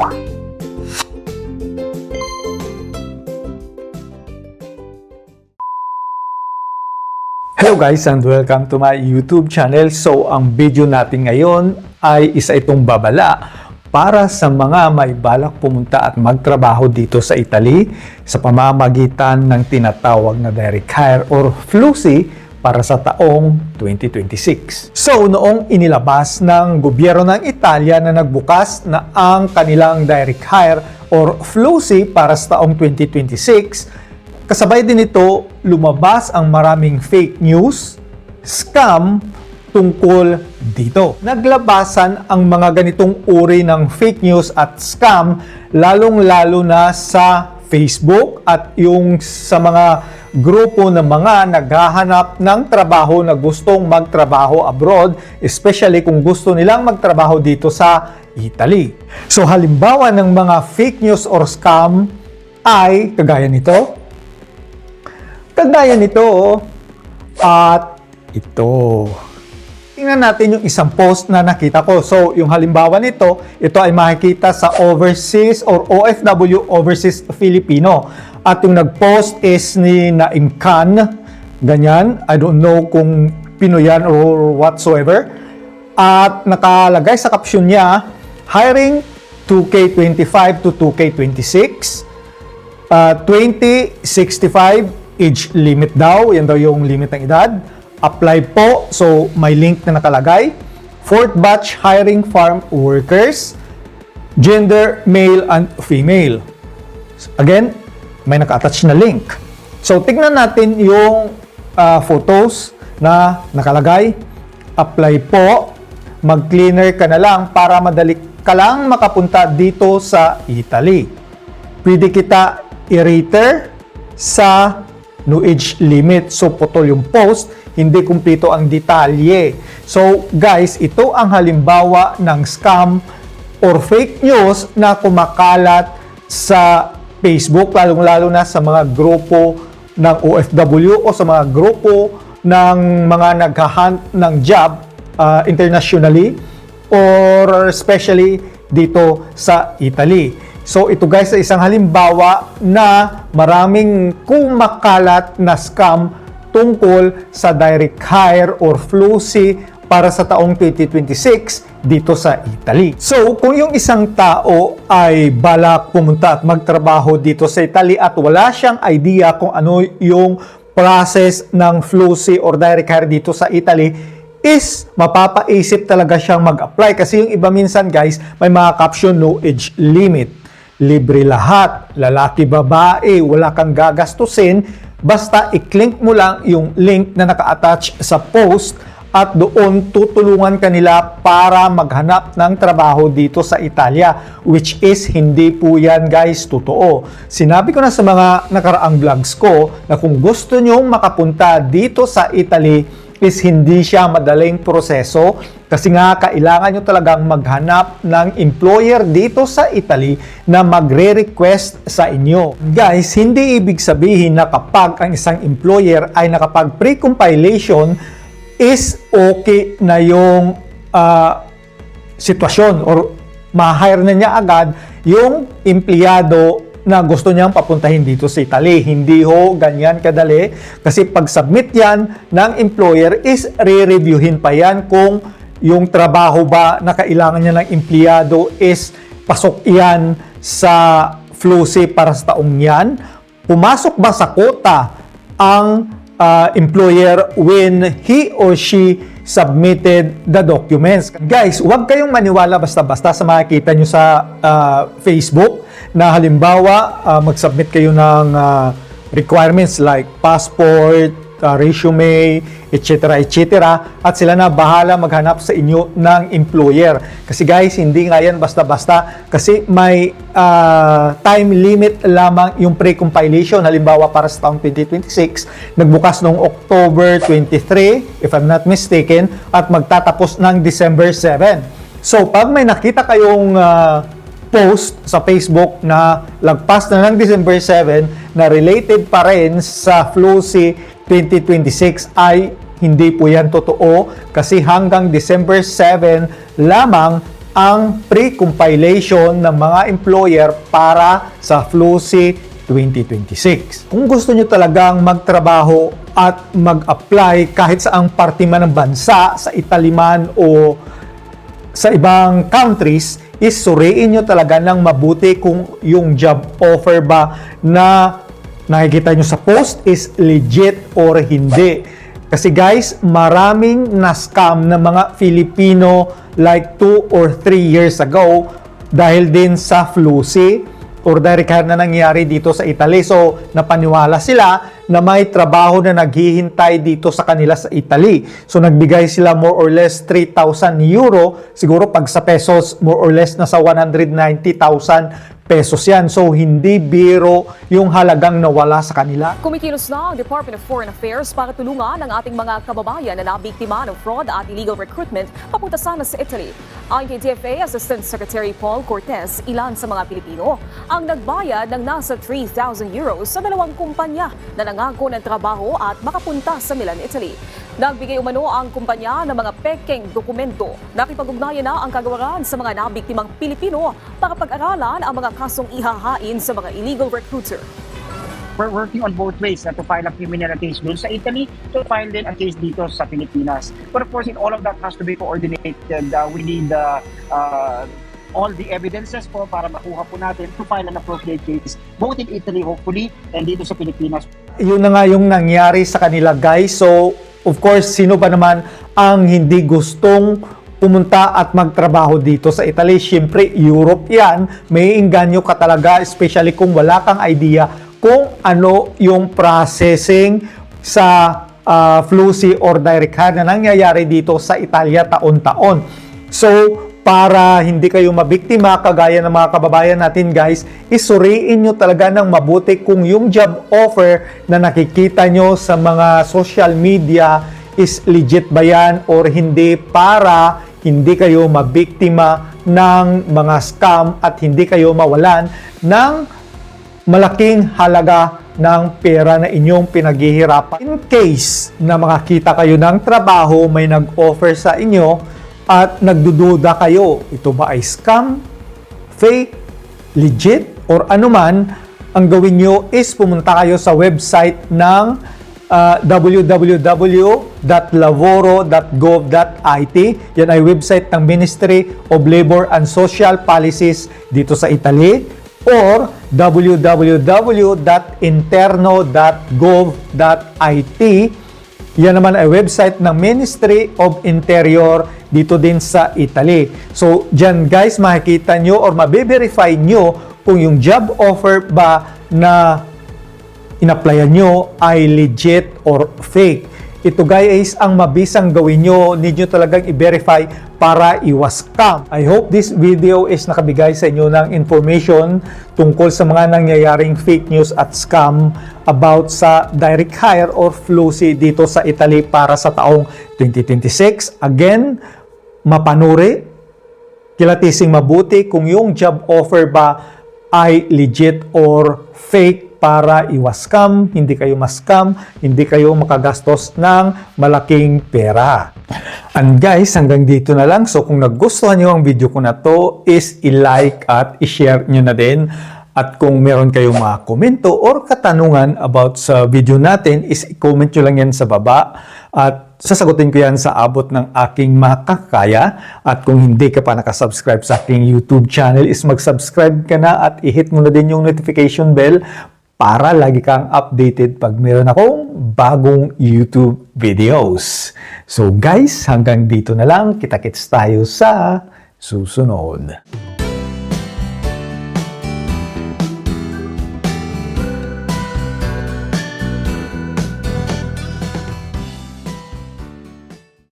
Hello guys and welcome to my YouTube channel. So ang video natin ngayon ay isa itong babala para sa mga may balak pumunta at magtrabaho dito sa Italy sa pamamagitan ng tinatawag na direct hire or FLUSI para sa taong 2026. So noong inilabas ng gobyerno ng Italia na nagbukas na ang kanilang direct hire or FLUSI para sa taong 2026, kasabay din ito, lumabas ang maraming fake news, scam tungkol dito. Naglabasan ang mga ganitong uri ng fake news at scam lalong-lalo na sa Facebook at yung sa mga grupo ng mga naghahanap ng trabaho na gustong magtrabaho abroad, especially kung gusto nilang magtrabaho dito sa Italy. So halimbawa ng mga fake news or scam ay kagaya nito. Kagaya nito at ito. Tingnan natin yung isang post na nakita ko. So, yung halimbawa nito, ito ay makikita sa overseas or OFW, overseas Filipino. At yung nag-post is ni Naim Khan. Ganyan. I don't know kung Pinoy yan or whatsoever. At nakalagay sa caption niya, hiring 2K25 to 2K26, 2065, age limit daw, yan daw yung limit ng edad. Apply po, so may link na nakalagay. Fourth batch hiring farm workers, gender male and female. Again, may naka-attach na link. So tignan natin yung photos na nakalagay. Apply po, mag-cleaner ka na lang para madali ka lang makapunta dito sa Italy. Pwede kita i-rater sa no age limit. So, putol yung post, hindi kumpleto ang detalye. So, guys, ito ang halimbawa ng scam or fake news na kumakalat sa Facebook, lalong-lalo na sa mga grupo ng OFW o sa mga grupo ng mga naghahunt ng job internationally or especially dito sa Italy. So ito guys ay isang halimbawa na maraming kumakalat na scam tungkol sa direct hire or FLUSI para sa taong 2026 dito sa Italy. So kung yung isang tao ay balak pumunta at magtrabaho dito sa Italy at wala siyang idea kung ano yung process ng FLUSI or direct hire dito sa Italy, is mapapaisip talaga siyang mag-apply kasi yung iba minsan guys may mga caption no age limit. Libre lahat, lalaki, babae, wala kang gagastusin, basta i-click mo lang yung link na naka-attach sa post at doon tutulungan ka nila para maghanap ng trabaho dito sa Italia, which is hindi po yan guys totoo. Sinabi ko na sa mga nakaraang vlogs ko na kung gusto nyong makapunta dito sa Italy is hindi siya madaling proseso kasi nga kailangan nyo talagang maghanap ng employer dito sa Italy na magre-request sa inyo. Guys, hindi ibig sabihin na kapag ang isang employer ay nakapag pre-compilation is okay na yung sitwasyon or ma-hire na niya agad yung empleyado na gusto niyang papuntahin dito sa Italy. Hindi ho ganyan kadali kasi pag-submit yan ng employer is re-reviewin pa yan kung yung trabaho ba na kailangan niya ng empleyado is pasok yan sa FLUSI para sa taong yan. Pumasok ba sa quota ang employer when he or she submitted the documents. Guys, huwag kayong maniwala basta-basta sa makikita nyo sa Facebook na halimbawa mag-submit kayo ng requirements like passport, resume, etc. at sila na bahala maghanap sa inyo ng employer. Kasi guys, hindi nga yan basta-basta kasi may time limit lamang yung pre-compilation. Halimbawa para sa taong 2026, nagbukas noong October 23, if I'm not mistaken, at magtatapos ng December 7. So, pag may nakita kayong post sa Facebook na lagpas na ng December 7 na related pa rin sa FLUSI 2026 ay hindi po yan totoo kasi hanggang December 7 lamang ang pre-compilation ng mga employer para sa FLUSI 2026. Kung gusto nyo talagang magtrabaho at mag-apply kahit sa ang parte man ng bansa, sa Italy man o sa ibang countries, is suriin nyo talaga ng mabuti kung yung job offer ba na nakikita nyo sa post is legit or hindi. Kasi guys, maraming na-scam ng mga Filipino like 2 or 3 years ago dahil din sa FLUSI or direct hire na nangyari dito sa Italy. So, napaniwala sila na may trabaho na naghihintay dito sa kanila sa Italy. So, nagbigay sila more or less 3,000 euro. Siguro pag sa pesos, more or less nasa 190,000 pesos yan. So, hindi biro yung halagang nawala sa kanila. Kumikilos na ang Department of Foreign Affairs para tulungan ang ating mga kababayan na nabiktima ng fraud at illegal recruitment papunta sana sa Italy. Ayon kay DFA Assistant Secretary Paul Cortez, ilan sa mga Pilipino ang nagbayad ng nasa 3,000 euros sa dalawang kumpanya na nangako ng trabaho at makapunta sa Milan, Italy. Nagbigay umano ang kumpanya ng mga pekeng dokumento. Nakipag-ugnayan na ang kagawaran sa mga nabiktimang Pilipino para pag-aralan ang mga kasong ihahain sa mga illegal recruiter. We're working on both ways to file a criminal case doon sa Italy, to file din a case dito sa Pilipinas. But of course, all of that has to be coordinated. We need all the evidences po para makuha po natin to file an appropriate case both in Italy hopefully and dito sa Pilipinas. Yun na nga yung nangyari sa kanila guys. So, of course, sino ba naman ang hindi gustong pumunta at magtrabaho dito sa Italy? Siyempre, Europe yan. May inganyo ka talaga, especially kung wala kang idea kung ano yung processing sa FLUSI or direct hire na nangyayari dito sa Italia taon-taon. So, para hindi kayo mabiktima, kagaya ng mga kababayan natin guys, isuriin nyo talaga ng mabuti kung yung job offer na nakikita nyo sa mga social media is legit ba yan or hindi, para hindi kayo mabiktima ng mga scam at hindi kayo mawalan ng malaking halaga ng pera na inyong pinaghihirapan. In case na makakita kayo ng trabaho, may nag-offer sa inyo at nagdududa kayo, ito ba ay scam, fake, legit, or anuman, ang gawin nyo is pumunta kayo sa website ng www.lavoro.gov.it. Yan ay website ng Ministry of Labor and Social Policies dito sa Italy, or www.interno.gov.it. Yan naman ay website ng Ministry of Interior dito din sa Italy. So, dyan guys, makikita nyo or mabe-verify nyo kung yung job offer ba na in-applyan nyo ay legit or fake. Ito guys ang mabisang gawin nyo. Need nyo talagang i-verify para iwas scam. I hope this video is nakabigay sa inyo ng information tungkol sa mga nangyayaring fake news at scam about sa direct hire or FLUSI dito sa Italy para sa taong 2026. Again, mapanuri, kilatising mabuti kung yung job offer ba ay legit or fake para iwas scam, hindi kayo ma-scam, hindi kayo makagastos ng malaking pera. And guys, hanggang dito na lang. So kung nagustuhan nyo ang video ko na to, is i-like at i-share nyo na din. At kung meron kayong mga komento or katanungan about sa video natin, is i-comment nyo lang yan sa baba. At sasagutin ko yan sa abot ng aking makakaya. At kung hindi ka pa nakasubscribe sa aking YouTube channel, is mag-subscribe ka na at i-hit mo na din yung notification bell para lagi kang updated pag meron akong bagong YouTube videos. So guys, hanggang dito na lang. Kita-kits tayo sa susunod.